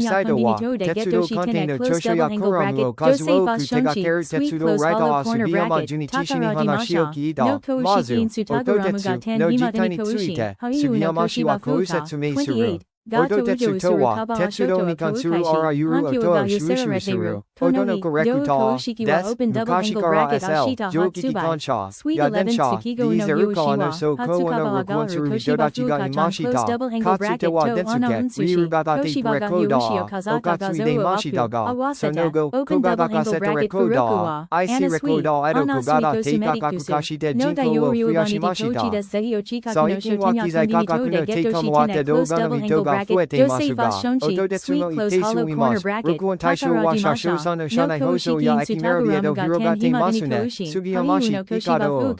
サイドは鉄道関係の調子やコラムを数多く手掛ける鉄道ライターは杉山純一氏に話を聞いた。まず、音鉄の実態について、杉山氏はこう説明する。音鉄とは、鉄道に関するあらゆる音を収集する。音のコレクターです。昔から SL、蒸気機関車、や電車、ディーゼルカーの走行音を録音する人たちがいました。かつては電付け、リール型テープレコーダーを担いでいましたが、その後、小型カセットレコーダー、IC レコーダーへと小型低価格化して人口を増やしました。最近は機材価格の低下もあって動画の人が増えていますが、音鉄の一定数います。録音対象は車掌さんの車内放送や駅メロディへと広がっていますね。杉山氏、以下どう